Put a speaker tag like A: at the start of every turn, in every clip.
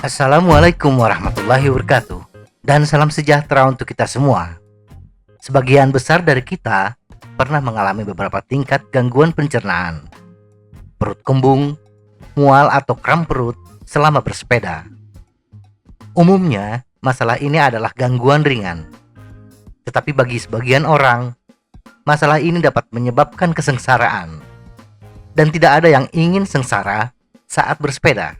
A: Assalamualaikum warahmatullahi wabarakatuh, dan salam sejahtera untuk kita semua. Sebagian besar dari kita pernah mengalami beberapa tingkat gangguan pencernaan, perut kembung, mual atau kram perut selama bersepeda. Umumnya, masalah ini adalah gangguan ringan. Tetapi bagi sebagian orang, masalah ini dapat menyebabkan kesengsaraan. Dan tidak ada yang ingin sengsara saat bersepeda.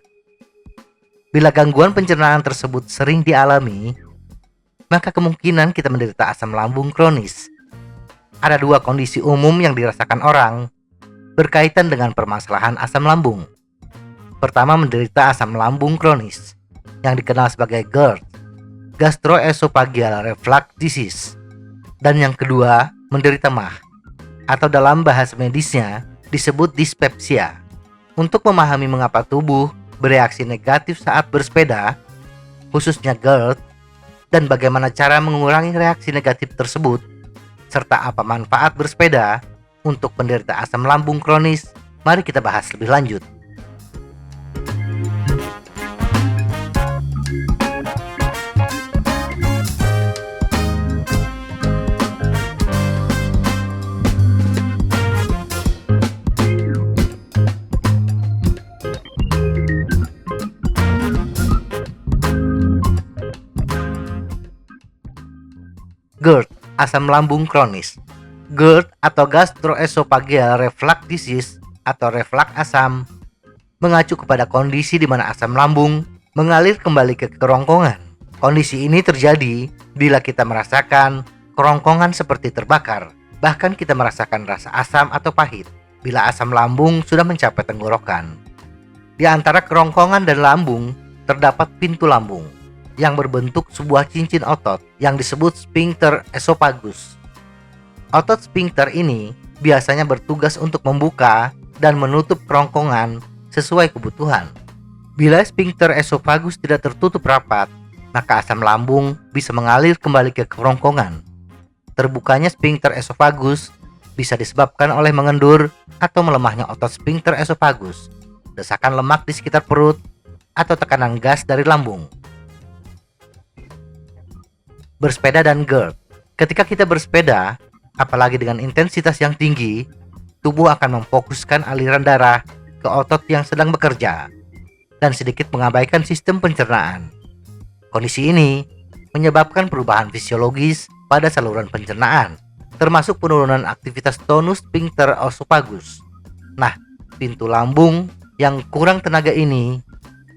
A: Bila gangguan pencernaan tersebut sering dialami, maka kemungkinan kita menderita asam lambung kronis. Ada dua kondisi umum yang dirasakan orang berkaitan dengan permasalahan asam lambung. Pertama, menderita asam lambung kronis yang dikenal sebagai GERD, Gastroesophageal Reflux Disease. Dan yang kedua, menderita MAH, atau dalam bahasa medisnya disebut dispepsia. Untuk memahami mengapa tubuh bereaksi negatif saat bersepeda, khususnya GERD, dan bagaimana cara mengurangi reaksi negatif tersebut, serta apa manfaat bersepeda untuk penderita asam lambung kronis, mari kita bahas lebih lanjut. GERD, asam lambung kronis. GERD atau Gastroesophageal Reflux Disease atau reflux asam mengacu kepada kondisi di mana asam lambung mengalir kembali ke kerongkongan. Kondisi ini terjadi bila kita merasakan kerongkongan seperti terbakar, bahkan kita merasakan rasa asam atau pahit bila asam lambung sudah mencapai tenggorokan. Di antara kerongkongan dan lambung terdapat pintu lambung yang berbentuk sebuah cincin otot yang disebut sphincter esophagus. Otot sphincter ini biasanya bertugas untuk membuka dan menutup kerongkongan sesuai kebutuhan. Bila sphincter esophagus tidak tertutup rapat, maka asam lambung bisa mengalir kembali ke kerongkongan. Terbukanya sphincter esophagus bisa disebabkan oleh mengendur atau melemahnya otot sphincter esophagus, desakan lemak di sekitar perut, atau tekanan gas dari lambung. Bersepeda dan GERD. Ketika kita bersepeda, apalagi dengan intensitas yang tinggi, tubuh akan memfokuskan aliran darah ke otot yang sedang bekerja dan sedikit mengabaikan sistem pencernaan. Kondisi ini menyebabkan perubahan fisiologis pada saluran pencernaan, termasuk penurunan aktivitas tonus sphincter esophagus. Nah, pintu lambung yang kurang tenaga ini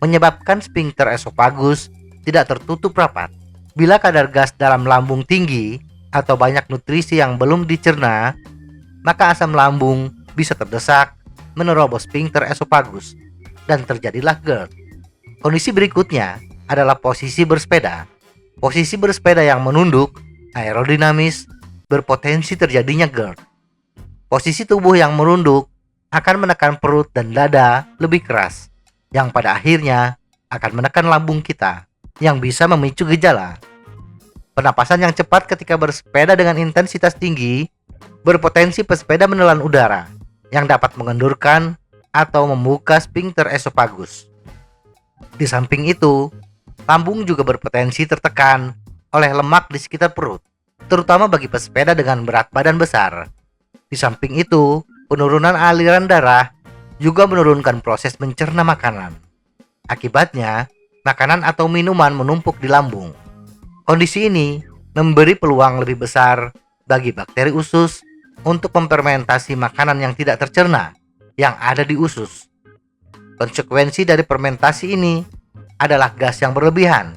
A: menyebabkan sphincter esophagus tidak tertutup rapat. Bila kadar gas dalam lambung tinggi atau banyak nutrisi yang belum dicerna, maka asam lambung bisa terdesak, menerobos sphincter esophagus, dan terjadilah GERD. Kondisi berikutnya adalah posisi bersepeda. Posisi bersepeda yang menunduk, aerodinamis, berpotensi terjadinya GERD. Posisi tubuh yang merunduk akan menekan perut dan dada lebih keras, yang pada akhirnya akan menekan lambung kita, yang bisa memicu gejala. Pernapasan yang cepat ketika bersepeda dengan intensitas tinggi berpotensi pesepeda menelan udara yang dapat mengendurkan atau membuka sphincter esophagus. Di samping itu, lambung juga berpotensi tertekan oleh lemak di sekitar perut, terutama bagi pesepeda dengan berat badan besar. Di samping itu, penurunan aliran darah juga menurunkan proses mencerna makanan. Akibatnya, makanan atau minuman menumpuk di lambung. Kondisi ini memberi peluang lebih besar bagi bakteri usus untuk memfermentasi makanan yang tidak tercerna yang ada di usus. Konsekuensi dari fermentasi ini adalah gas yang berlebihan.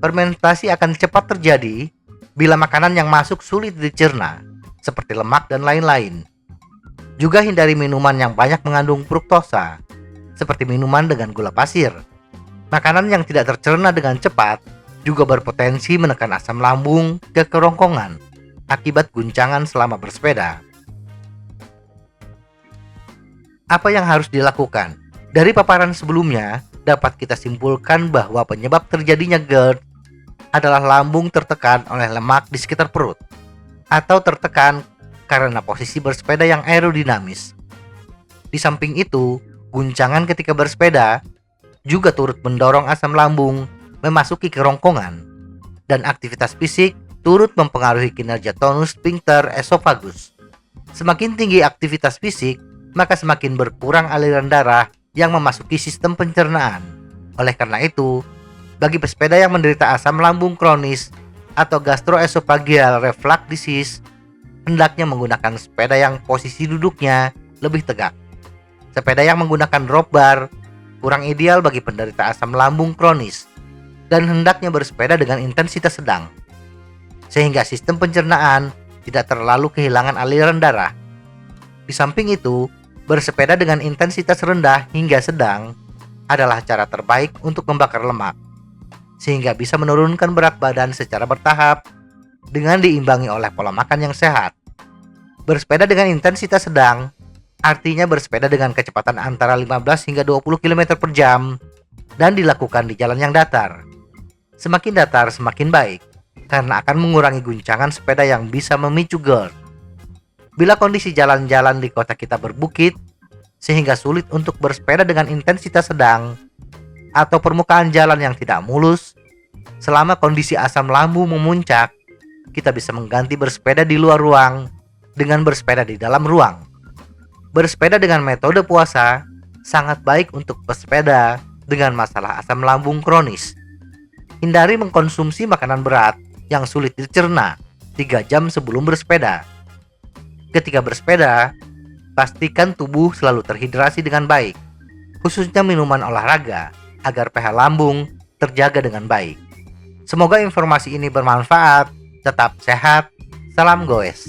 A: Fermentasi akan cepat terjadi bila makanan yang masuk sulit dicerna, seperti lemak dan lain-lain. Juga hindari minuman yang banyak mengandung fruktosa, seperti minuman dengan gula pasir. Makanan yang tidak tercerna dengan cepat juga berpotensi menekan asam lambung ke kerongkongan akibat guncangan selama bersepeda. Apa yang harus dilakukan? Dari paparan sebelumnya, dapat kita simpulkan bahwa penyebab terjadinya GERD adalah lambung tertekan oleh lemak di sekitar perut, atau tertekan karena posisi bersepeda yang aerodinamis. Di samping itu, guncangan ketika bersepeda juga turut mendorong asam lambung memasuki kerongkongan, dan aktivitas fisik turut mempengaruhi kinerja tonus sphincter esofagus. Semakin tinggi aktivitas fisik, maka semakin berkurang aliran darah yang memasuki sistem pencernaan. Oleh karena itu, bagi pesepeda yang menderita asam lambung kronis atau gastroesophageal reflux disease, hendaknya menggunakan sepeda yang posisi duduknya lebih tegak. Sepeda yang menggunakan rope bar kurang ideal bagi penderita asam lambung kronis dan hendaknya bersepeda dengan intensitas sedang, sehingga sistem pencernaan tidak terlalu kehilangan aliran darah. Di samping itu, bersepeda dengan intensitas rendah hingga sedang adalah cara terbaik untuk membakar lemak, sehingga bisa menurunkan berat badan secara bertahap dengan diimbangi oleh pola makan yang sehat. Bersepeda dengan intensitas sedang artinya bersepeda dengan kecepatan antara 15 hingga 20 km per jam dan dilakukan di jalan yang datar. Semakin datar semakin baik, karena akan mengurangi guncangan sepeda yang bisa memicu GERD. Bila kondisi jalan-jalan di kota kita berbukit, sehingga sulit untuk bersepeda dengan intensitas sedang, atau permukaan jalan yang tidak mulus, selama kondisi asam lambung memuncak, kita bisa mengganti bersepeda di luar ruang dengan bersepeda di dalam ruang. Bersepeda dengan metode puasa sangat baik untuk pesepeda dengan masalah asam lambung kronis. Hindari mengkonsumsi makanan berat yang sulit dicerna 3 jam sebelum bersepeda. Ketika bersepeda, pastikan tubuh selalu terhidrasi dengan baik, khususnya minuman olahraga, agar pH lambung terjaga dengan baik. Semoga informasi ini bermanfaat. Tetap sehat. Salam goes.